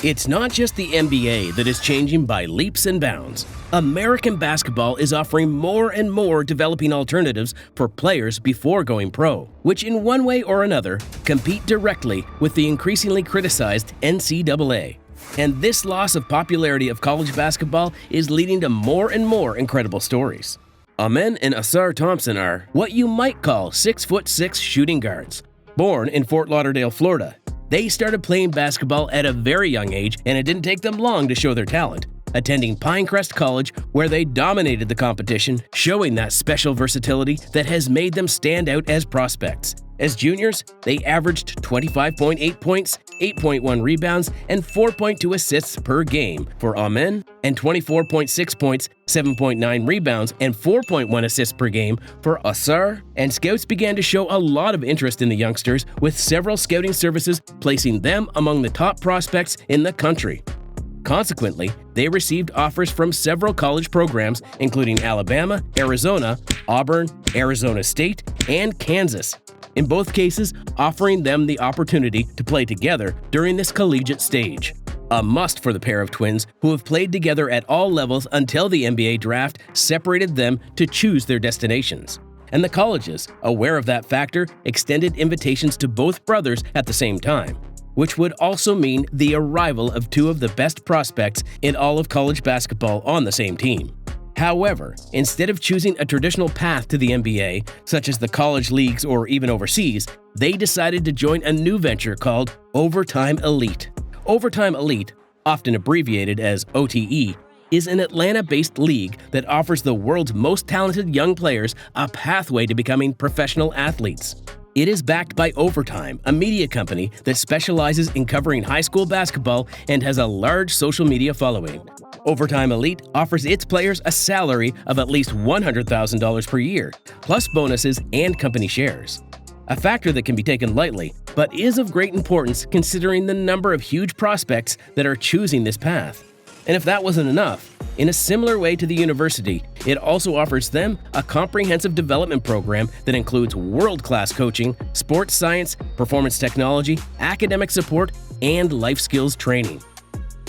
It's not just the NBA that is changing by leaps and bounds. American basketball is offering more and more developing alternatives for players before going pro, which in one way or another compete directly with the increasingly criticized NCAA. And this loss of popularity of college basketball is leading to more and more incredible stories. Amen and Ausar Thompson are what you might call 6'6" shooting guards. Born in Fort Lauderdale, Florida, they started playing basketball at a very young age, and it didn't take them long to show their talent, attending Pinecrest College, where they dominated the competition, showing that special versatility that has made them stand out as prospects. As juniors, they averaged 25.8 points, 8.1 rebounds, and 4.2 assists per game for Amen, and 24.6 points, 7.9 rebounds, and 4.1 assists per game for Ausar, and scouts began to show a lot of interest in the youngsters, with several scouting services placing them among the top prospects in the country. Consequently, they received offers from several college programs, including Alabama, Arizona, Auburn, Arizona State, and Kansas. In both cases, offering them the opportunity to play together during this collegiate stage. A must for the pair of twins who have played together at all levels until the NBA draft separated them to choose their destinations. And the colleges, aware of that factor, extended invitations to both brothers at the same time, which would also mean the arrival of two of the best prospects in all of college basketball on the same team. However, instead of choosing a traditional path to the NBA, such as the college leagues or even overseas, they decided to join a new venture called Overtime Elite. Overtime Elite, often abbreviated as OTE, is an Atlanta-based league that offers the world's most talented young players a pathway to becoming professional athletes. It is backed by Overtime, a media company that specializes in covering high school basketball and has a large social media following. Overtime Elite offers its players a salary of at least $100,000 per year, plus bonuses and company shares. A factor that can be taken lightly, but is of great importance considering the number of huge prospects that are choosing this path. And if that wasn't enough, in a similar way to the university, it also offers them a comprehensive development program that includes world-class coaching, sports science, performance technology, academic support, and life skills training.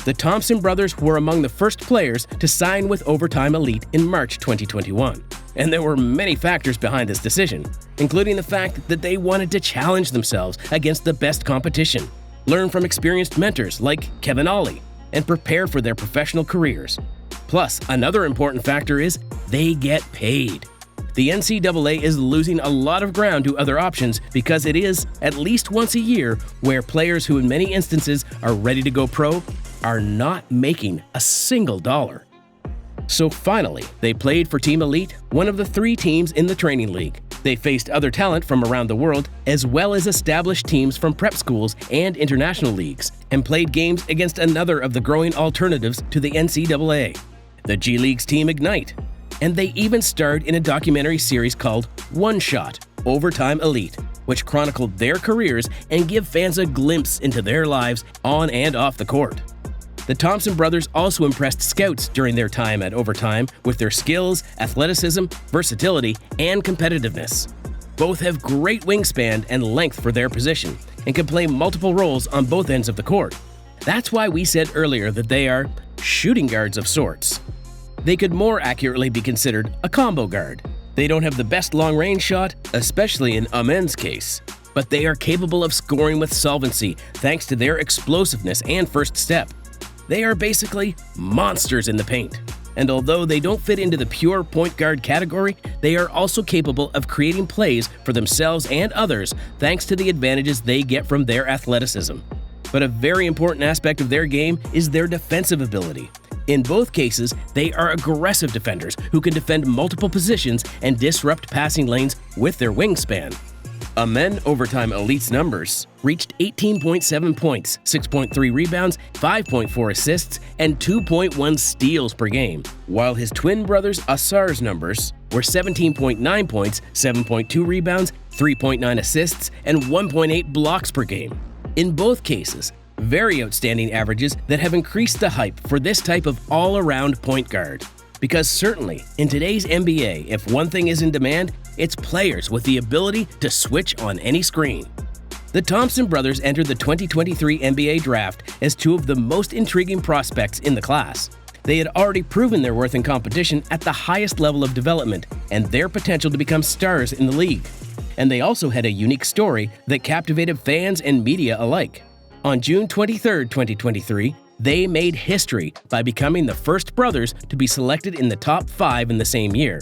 The Thompson brothers were among the first players to sign with Overtime Elite in March 2021. And there were many factors behind this decision, including the fact that they wanted to challenge themselves against the best competition, learn from experienced mentors like Kevin Ollie, and prepare for their professional careers. Plus, another important factor is they get paid. The NCAA is losing a lot of ground to other options because it is, at least once a year, where players who in many instances are ready to go pro are not making a single dollar. So finally, they played for Team Elite, one of the 3 teams in the training league. They faced other talent from around the world, as well as established teams from prep schools and international leagues, and played games against another of the growing alternatives to the NCAA, the G League's Team Ignite. And they even starred in a documentary series called One Shot, Overtime Elite, which chronicled their careers and give fans a glimpse into their lives on and off the court. The Thompson brothers also impressed scouts during their time at Overtime with their skills, athleticism, versatility, and competitiveness. Both have great wingspan and length for their position and can play multiple roles on both ends of the court. That's why we said earlier that they are shooting guards of sorts. They could more accurately be considered a combo guard. They don't have the best long-range shot, especially in Amen's case, but they are capable of scoring with solvency thanks to their explosiveness and first step. They are basically monsters in the paint. And although they don't fit into the pure point guard category, they are also capable of creating plays for themselves and others thanks to the advantages they get from their athleticism. But a very important aspect of their game is their defensive ability. In both cases, they are aggressive defenders who can defend multiple positions and disrupt passing lanes with their wingspan. Amen Overtime Elite's numbers reached 18.7 points, 6.3 rebounds, 5.4 assists, and 2.1 steals per game, while his twin brothers Ausar's numbers were 17.9 points, 7.2 rebounds, 3.9 assists, and 1.8 blocks per game. In both cases, very outstanding averages that have increased the hype for this type of all-around point guard. Because certainly, in today's NBA, if one thing is in demand, it's players with the ability to switch on any screen. The Thompson brothers entered the 2023 NBA draft as two of the most intriguing prospects in the class. They had already proven their worth in competition at the highest level of development and their potential to become stars in the league. And they also had a unique story that captivated fans and media alike. On June 23, 2023, they made history by becoming the first brothers to be selected in the top 5 in the same year.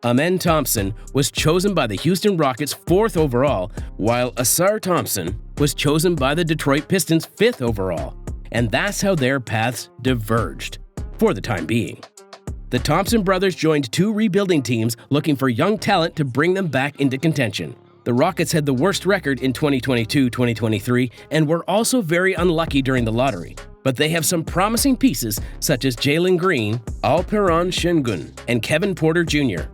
Ausar Thompson was chosen by the Houston Rockets 4th overall, while Ausar Thompson was chosen by the Detroit Pistons 5th overall. And that's how their paths diverged, for the time being. The Thompson brothers joined 2 rebuilding teams looking for young talent to bring them back into contention. The Rockets had the worst record in 2022-2023 and were also very unlucky during the lottery. But they have some promising pieces such as Jalen Green, Alperen Şengün, and Kevin Porter Jr.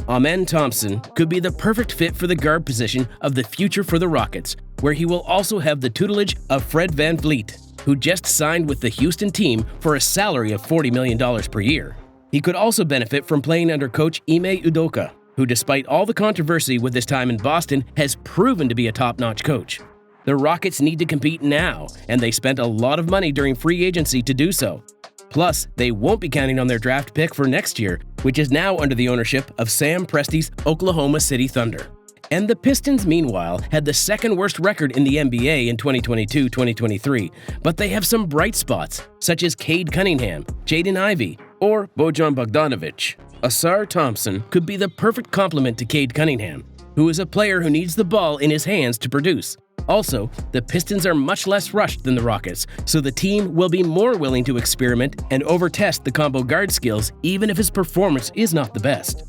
Ausar Thompson could be the perfect fit for the guard position of the future for the Rockets, where he will also have the tutelage of Fred VanVleet, who just signed with the Houston team for a salary of $40 million per year. He could also benefit from playing under coach Ime Udoka, who despite all the controversy with his time in Boston has proven to be a top-notch coach. The Rockets need to compete now, and they spent a lot of money during free agency to do so. Plus, they won't be counting on their draft pick for next year, which is now under the ownership of Sam Presti's Oklahoma City Thunder. And the Pistons, meanwhile, had the second worst record in the NBA in 2022-2023, but they have some bright spots, such as Cade Cunningham, Jaden Ivey, or Bojan Bogdanovic. Ausar Thompson could be the perfect complement to Cade Cunningham, who is a player who needs the ball in his hands to produce. Also, the Pistons are much less rushed than the Rockets, so the team will be more willing to experiment and overtest the combo guard skills even if his performance is not the best.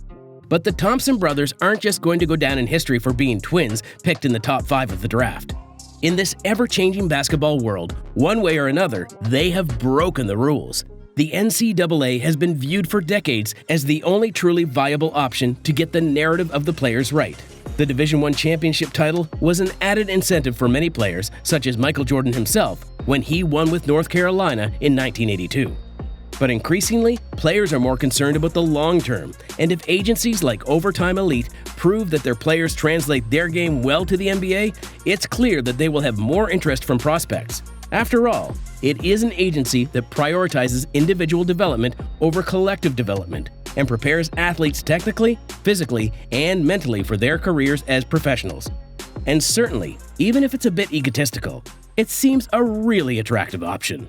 But the Thompson brothers aren't just going to go down in history for being twins picked in the top 5 of the draft. In this ever-changing basketball world, one way or another, they have broken the rules. The NCAA has been viewed for decades as the only truly viable option to get the narrative of the players right. The Division I championship title was an added incentive for many players, such as Michael Jordan himself, when he won with North Carolina in 1982. But increasingly, players are more concerned about the long term, and if agencies like Overtime Elite prove that their players translate their game well to the NBA, it's clear that they will have more interest from prospects. After all, it is an agency that prioritizes individual development over collective development and prepares athletes technically, physically, and mentally for their careers as professionals. And certainly, even if it's a bit egotistical, it seems a really attractive option.